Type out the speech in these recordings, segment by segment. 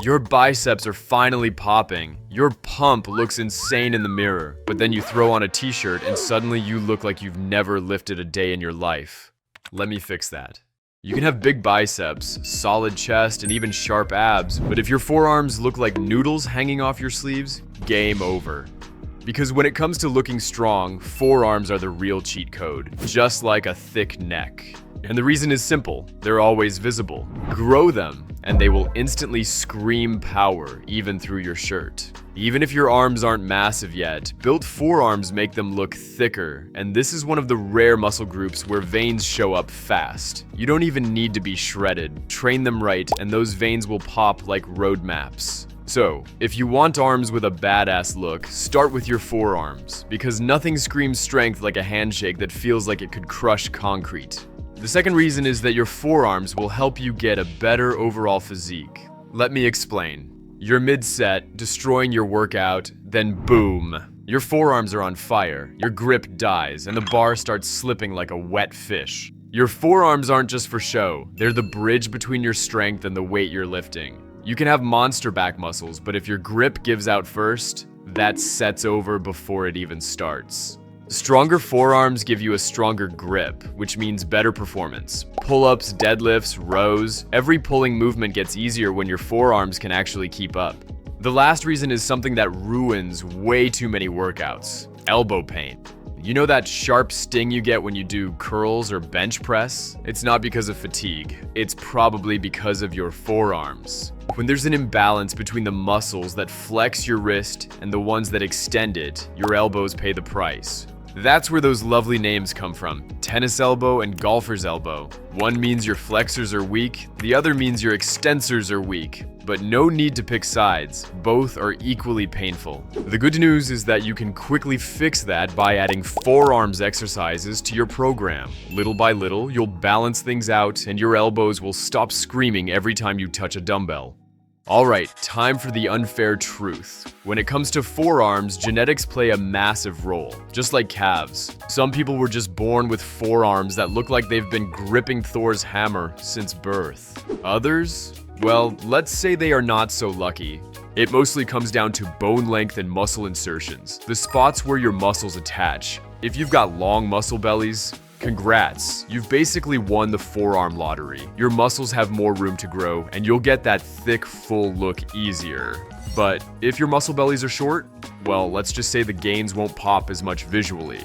Your biceps are finally popping. Your pump looks insane in the mirror, but then you throw on a t-shirt and suddenly you look like you've never lifted a day in your life. Let me fix that. You can have big biceps, solid chest, and even sharp abs, but if your forearms look like noodles hanging off your sleeves, game over. Because when it comes to looking strong, forearms are the real cheat code, just like a thick neck. And the reason is simple, they're always visible. Grow them, and they will instantly scream power, even through your shirt. Even if your arms aren't massive yet, built forearms make them look thicker, and this is one of the rare muscle groups where veins show up fast. You don't even need to be shredded, train them right, and those veins will pop like road maps. So, if you want arms with a badass look, start with your forearms, because nothing screams strength like a handshake that feels like it could crush concrete. The second reason is that your forearms will help you get a better overall physique. Let me explain. You're mid-set, destroying your workout, then boom. Your forearms are on fire, your grip dies, and the bar starts slipping like a wet fish. Your forearms aren't just for show, they're the bridge between your strength and the weight you're lifting. You can have monster back muscles, but if your grip gives out first, that sets over before it even starts. Stronger forearms give you a stronger grip, which means better performance. Pull-ups, deadlifts, rows, every pulling movement gets easier when your forearms can actually keep up. The last reason is something that ruins way too many workouts: elbow pain. You know that sharp sting you get when you do curls or bench press? It's not because of fatigue, it's probably because of your forearms. When there's an imbalance between the muscles that flex your wrist and the ones that extend it, your elbows pay the price. That's where those lovely names come from, tennis elbow and golfer's elbow. One means your flexors are weak, the other means your extensors are weak. But no need to pick sides, both are equally painful. The good news is that you can quickly fix that by adding forearms exercises to your program. Little by little, you'll balance things out and your elbows will stop screaming every time you touch a dumbbell. Alright, time for the unfair truth. When it comes to forearms, genetics play a massive role, just like calves. Some people were just born with forearms that look like they've been gripping Thor's hammer since birth. Others? Well, let's say they are not so lucky. It mostly comes down to bone length and muscle insertions, the spots where your muscles attach. If you've got long muscle bellies, congrats, you've basically won the forearm lottery. Your muscles have more room to grow, and you'll get that thick, full look easier. But if your muscle bellies are short, well, let's just say the gains won't pop as much visually.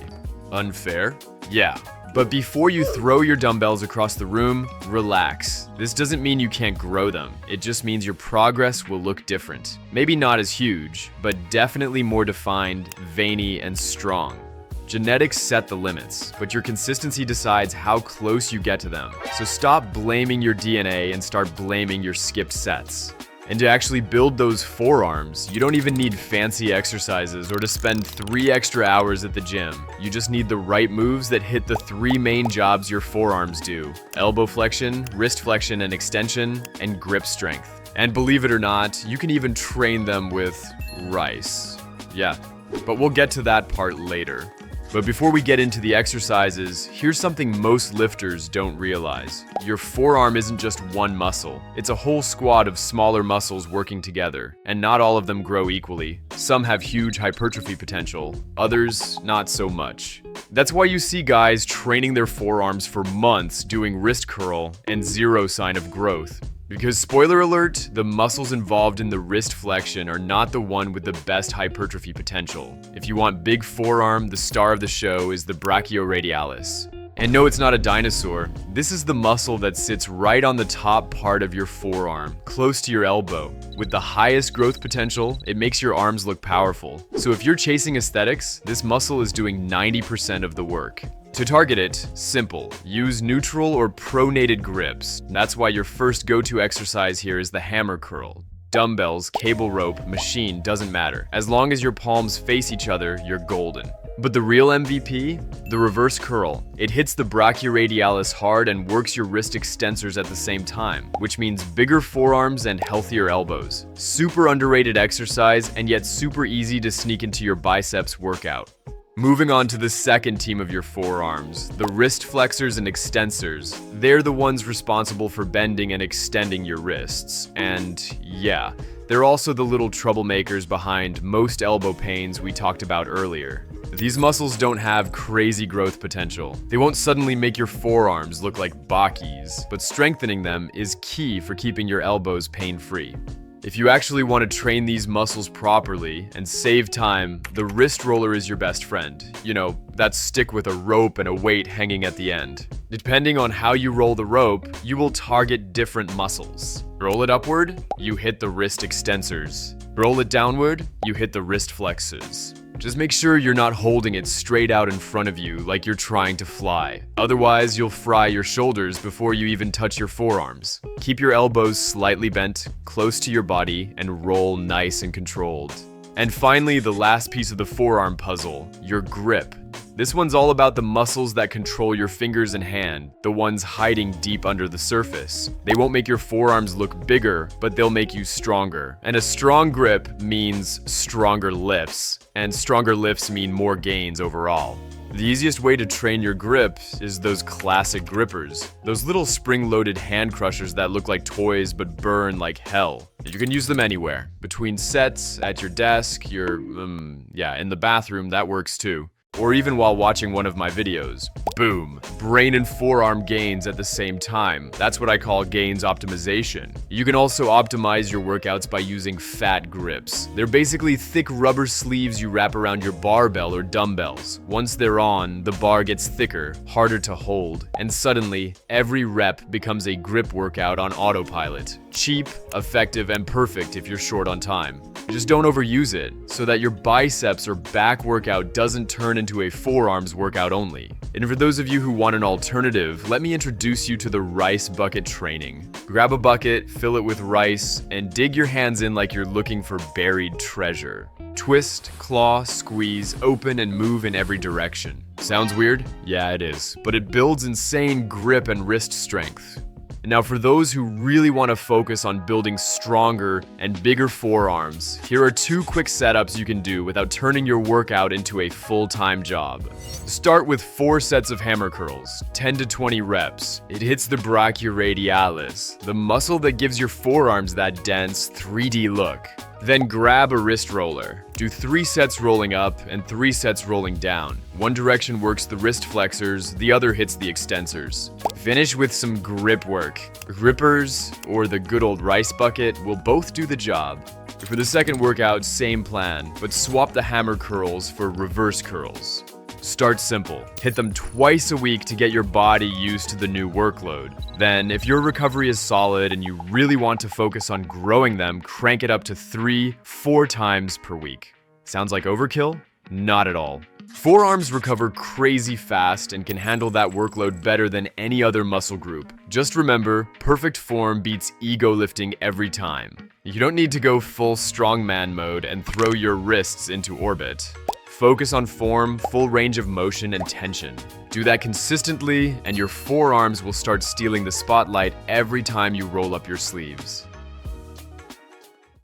Unfair? Yeah. But before you throw your dumbbells across the room, relax. This doesn't mean you can't grow them. It just means your progress will look different. Maybe not as huge, but definitely more defined, veiny, and strong. Genetics set the limits, but your consistency decides how close you get to them. So stop blaming your DNA and start blaming your skipped sets. And to actually build those forearms, you don't even need fancy exercises or to spend 3 extra hours at the gym. You just need the right moves that hit the 3 main jobs your forearms do: elbow flexion, wrist flexion and extension, and grip strength. And believe it or not, you can even train them with rice. Yeah, but we'll get to that part later. But before we get into the exercises, here's something most lifters don't realize. Your forearm isn't just one muscle. It's a whole squad of smaller muscles working together, and not all of them grow equally. Some have huge hypertrophy potential, others not so much. That's why you see guys training their forearms for months doing wrist curl and zero sign of growth. Because spoiler alert, the muscles involved in the wrist flexion are not the one with the best hypertrophy potential. If you want big forearm, the star of the show is the brachioradialis. And no, it's not a dinosaur. This is the muscle that sits right on the top part of your forearm, close to your elbow. With the highest growth potential, it makes your arms look powerful. So if you're chasing aesthetics, this muscle is doing 90% of the work. To target it, simple. Use neutral or pronated grips. That's why your first go-to exercise here is the hammer curl. Dumbbells, cable rope, machine, doesn't matter. As long as your palms face each other, you're golden. But the real MVP? The reverse curl. It hits the brachioradialis hard and works your wrist extensors at the same time, which means bigger forearms and healthier elbows. Super underrated exercise, and yet super easy to sneak into your biceps workout. Moving on to the second team of your forearms, the wrist flexors and extensors. They're the ones responsible for bending and extending your wrists. And yeah, they're also the little troublemakers behind most elbow pains we talked about earlier. These muscles don't have crazy growth potential. They won't suddenly make your forearms look like Bakis, but strengthening them is key for keeping your elbows pain-free. If you actually want to train these muscles properly and save time, the wrist roller is your best friend. You know, that stick with a rope and a weight hanging at the end. Depending on how you roll the rope, you will target different muscles. Roll it upward, you hit the wrist extensors. Roll it downward, you hit the wrist flexors. Just make sure you're not holding it straight out in front of you like you're trying to fly. Otherwise, you'll fry your shoulders before you even touch your forearms. Keep your elbows slightly bent, close to your body, and roll nice and controlled. And finally, the last piece of the forearm puzzle, your grip. This one's all about the muscles that control your fingers and hand, the ones hiding deep under the surface. They won't make your forearms look bigger, but they'll make you stronger. And a strong grip means stronger lifts, and stronger lifts mean more gains overall. The easiest way to train your grip is those classic grippers, those little spring-loaded hand crushers that look like toys but burn like hell. You can use them anywhere, between sets, at your desk, in the bathroom, that works too. Or even while watching one of my videos. Boom. Brain and forearm gains at the same time. That's what I call gains optimization. You can also optimize your workouts by using fat grips. They're basically thick rubber sleeves you wrap around your barbell or dumbbells. Once they're on, the bar gets thicker, harder to hold, and suddenly, every rep becomes a grip workout on autopilot. Cheap, effective, and perfect if you're short on time. Just don't overuse it, so that your biceps or back workout doesn't turn into a forearms workout only. And for those of you who want an alternative, let me introduce you to the rice bucket training. Grab a bucket, fill it with rice, and dig your hands in like you're looking for buried treasure. Twist, claw, squeeze, open, and move in every direction. Sounds weird? Yeah, it is, but it builds insane grip and wrist strength. Now, for those who really want to focus on building stronger and bigger forearms, here are 2 quick setups you can do without turning your workout into a full-time job. Start with 4 sets of hammer curls, 10 to 20 reps. It hits the brachioradialis, the muscle that gives your forearms that dense, 3D look. Then grab a wrist roller. Do 3 sets rolling up and 3 sets rolling down. One direction works the wrist flexors, the other hits the extensors. Finish with some grip work. Grippers, or the good old rice bucket, will both do the job. For the second workout, same plan, but swap the hammer curls for reverse curls. Start simple. Hit them twice a week to get your body used to the new workload. Then, if your recovery is solid and you really want to focus on growing them, crank it up to 3-4 times per week. Sounds like overkill? Not at all. Forearms recover crazy fast and can handle that workload better than any other muscle group. Just remember, perfect form beats ego lifting every time. You don't need to go full strongman mode and throw your wrists into orbit. Focus on form, full range of motion, and tension. Do that consistently, and your forearms will start stealing the spotlight every time you roll up your sleeves.